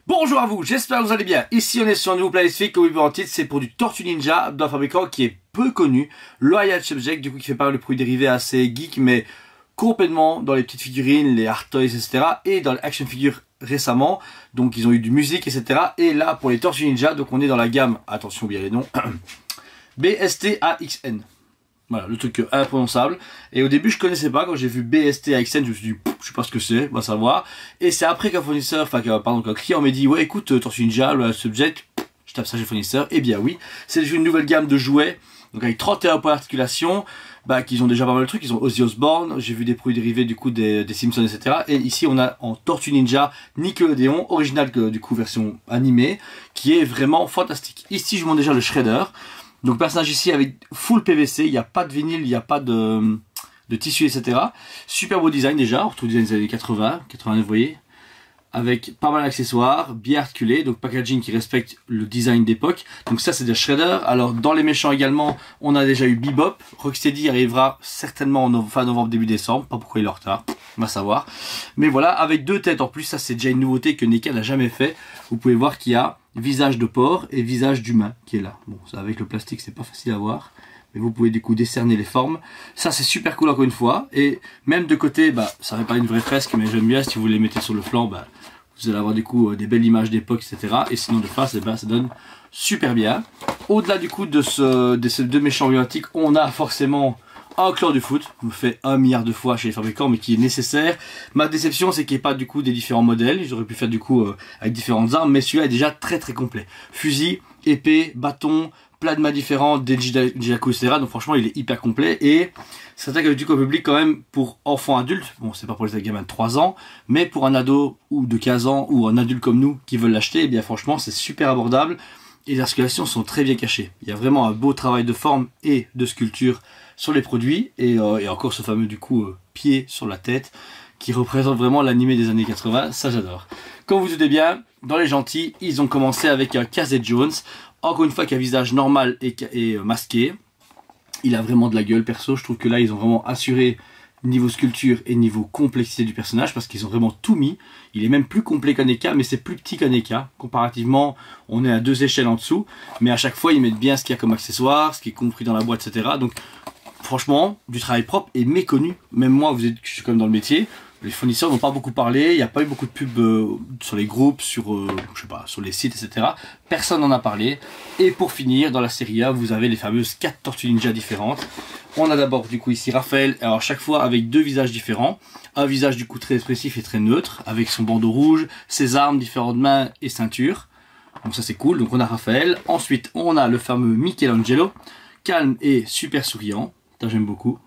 Bonjour à vous, j'espère que vous allez bien. Ici on est sur un nouveau playlist comme vous en titre, c'est pour du Tortue Ninja d'un fabricant qui est peu connu, Loyal Subject, du coup qui fait pas mal de produits dérivés assez geek, mais complètement dans les petites figurines, les art toys, etc. et dans les action figures récemment, donc ils ont eu du musique, etc. Et là pour les Tortue Ninja, donc on est dans la gamme, attention bien les noms, BST-AXN. Voilà, le truc imprononçable. Et au début, je connaissais pas. Quand j'ai vu BST-AXN, je me suis dit, je sais pas ce que c'est, on va savoir. Et c'est après qu'un fournisseur, qu'un client m'a dit, ouais, écoute, Tortue Ninja, le Subject, je tape ça chez le fournisseur. Et bien oui, c'est une nouvelle gamme de jouets, donc avec 31 points d'articulation, qu'ils ont déjà pas mal de trucs. Ils ont Ozzy Osbourne, j'ai vu des produits dérivés du coup des Simpsons, etc. Et ici, on a en Tortue Ninja Nickelodeon, original du coup version animée, qui est vraiment fantastique. Ici, je vous montre déjà le Shredder. Donc personnage ici avec full PVC, il n'y a pas de vinyle, il n'y a pas de tissu, etc. Super beau design déjà, on retrouve le design des années 80, 89 vous voyez. Avec pas mal d'accessoires, bien articulé, donc packaging qui respecte le design d'époque. Donc ça c'est des Shredder. Alors dans les méchants également, on a déjà eu Bebop. Rocksteady arrivera certainement en fin novembre, début décembre, pas pourquoi il est en retard, on va savoir. Mais voilà, avec deux têtes en plus, ça c'est déjà une nouveauté que NECA n'a jamais fait. Vous pouvez voir qu'il y a visage de porc et visage d'humain qui est là. Bon, ça avec le plastique c'est pas facile à voir, mais vous pouvez du coup décerner les formes. Ça c'est super cool encore une fois. Et même de côté, ça fait pas une vraie fresque, mais j'aime bien si vous les mettez sur le flanc, vous allez avoir du coup des belles images d'époque, etc. Et sinon de face, ça donne super bien. Au-delà du coup de ces deux méchants emblématiques, on a forcément un clan du foot, je me fais 1 milliard de fois chez les fabricants, mais qui est nécessaire. Ma déception, c'est qu'il n'y ait pas du coup des différents modèles. J'aurais pu faire du coup avec différentes armes, mais celui-là est déjà très très complet. Fusil, épée, bâton, plein de mains différentes, des Jijaku, etc. Donc franchement, il est hyper complet et c'est attaque du coup au public quand même pour enfants adultes. Bon, c'est pas pour les gamins de 3 ans, mais pour un ado ou de 15 ans ou un adulte comme nous qui veulent l'acheter, eh bien franchement, c'est super abordable. Et les articulations sont très bien cachées. Il y a vraiment un beau travail de forme et de sculpture sur les produits. Et encore ce fameux du coup pied sur la tête qui représente vraiment l'animé des années 80. Ça j'adore. Comme vous doutez bien, dans les gentils, ils ont commencé avec un Casey Jones. Encore une fois, qui a un visage normal et masqué. Il a vraiment de la gueule perso. Je trouve que là, ils ont vraiment assuré niveau sculpture et niveau complexité du personnage parce qu'ils ont vraiment tout mis. Il est même plus complet qu'un NECA, mais c'est plus petit qu'un NECA. Comparativement, on est à 2 échelles en dessous, mais à chaque fois ils mettent bien ce qu'il y a comme accessoire, ce qui est compris dans la boîte, etc. Donc franchement, du travail propre et méconnu. Même moi, je suis quand même dans le métier. Les fournisseurs n'ont pas beaucoup parlé, il n'y a pas eu beaucoup de pubs sur les groupes, sur les sites, etc. Personne n'en a parlé. Et pour finir, dans la série A, vous avez les fameuses 4 Tortues Ninja différentes. On a d'abord du coup ici Raphaël, alors chaque fois avec 2 visages différents. Un visage du coup très expressif et très neutre, avec son bandeau rouge, ses armes, différentes mains et ceintures. Donc ça c'est cool, donc on a Raphaël. Ensuite on a le fameux Michelangelo, calme et super souriant. Ça j'aime beaucoup.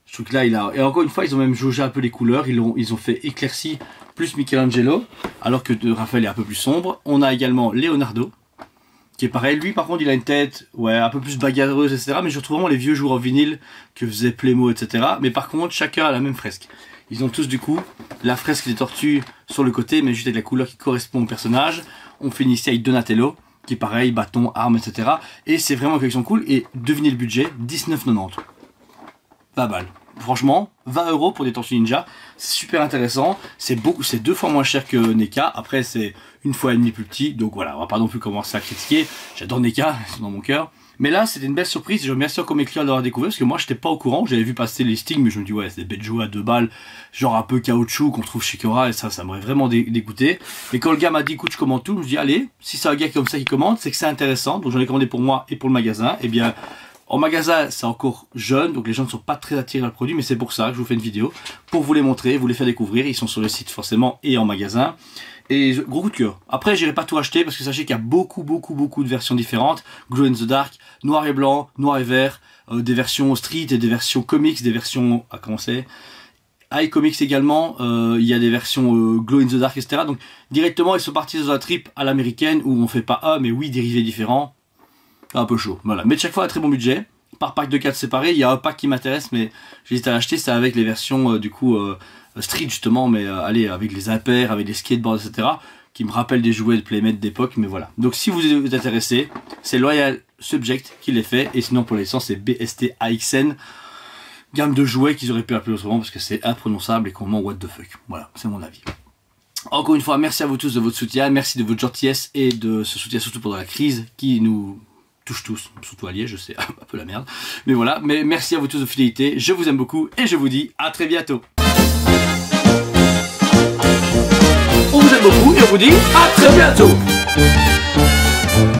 Je trouve que là, et encore une fois, ils ont même jaugé un peu les couleurs. Ils ont fait éclairci plus Michelangelo, alors que Raphaël est un peu plus sombre. On a également Leonardo, qui est pareil. Lui, par contre, il a une tête un peu plus bagarreuse, etc. Mais je retrouve vraiment les vieux joueurs en vinyle que faisait Playmo, etc. Mais par contre, chacun a la même fresque. Ils ont tous, du coup, la fresque des tortues sur le côté, mais juste avec la couleur qui correspond au personnage. On finit ici avec Donatello, qui est pareil, bâton, arme, etc. Et c'est vraiment une collection cool. Et devinez le budget, 19,90. Pas mal. Franchement, 20 € pour des Tortues Ninja, c'est super intéressant. C'est 2 fois moins cher que NECA. Après, c'est 1,5 fois plus petit. Donc voilà, on va pas non plus commencer à critiquer. J'adore NECA, c'est dans mon cœur. Mais là, c'était une belle surprise. Je remercie encore mes clients d'avoir découvert parce que moi, j'étais pas au courant. J'avais vu passer les listings, mais je me dis, ouais, c'est des bêtes jouets à 2 balles, genre un peu caoutchouc qu'on trouve chez Cora. Et ça m'aurait vraiment dégoûté. Mais quand le gars m'a dit, écoute, je commande tout, je me dis, allez, si c'est un gars comme ça qui commande, c'est que c'est intéressant. Donc j'en ai commandé pour moi et pour le magasin. Et bien, en magasin, c'est encore jeune, donc les gens ne sont pas très attirés par le produit, mais c'est pour ça que je vous fais une vidéo, pour vous les montrer, vous les faire découvrir. Ils sont sur le site forcément et en magasin. Et gros coup de cœur. Après, j'irai pas tout acheter parce que sachez qu'il y a beaucoup de versions différentes. Glow in the Dark, noir et blanc, noir et vert, des versions street et des versions comics, des versions, comment c'est, iComics également, il y a des versions Glow in the Dark, etc. Donc directement, ils sont partis dans un trip à l'américaine où on fait pas un, mais 8 dérivés différents. Un peu chaud, voilà. Mais chaque fois, un très bon budget. Par pack de 4 séparés, il y a un pack qui m'intéresse, mais j'hésite à l'acheter. C'est avec les versions, street justement, mais allez, avec les impairs, avec les skateboards, etc. Qui me rappellent des jouets de Playmate d'époque, mais voilà. Donc si vous êtes intéressé, c'est Loyal Subject qui les fait. Et sinon, pour l'instant, c'est BST-AXN. Gamme de jouets qu'ils auraient pu appeler autrement parce que c'est imprononçable et qu'on ment what the fuck. Voilà, c'est mon avis. Encore une fois, merci à vous tous de votre soutien, merci de votre gentillesse et de ce soutien surtout pendant la crise qui nous touche tous, surtout Allier, je sais, un peu la merde. Mais voilà, mais merci à vous tous de fidélité, je vous aime beaucoup et je vous dis à très bientôt. On vous aime beaucoup et on vous dit à très bientôt.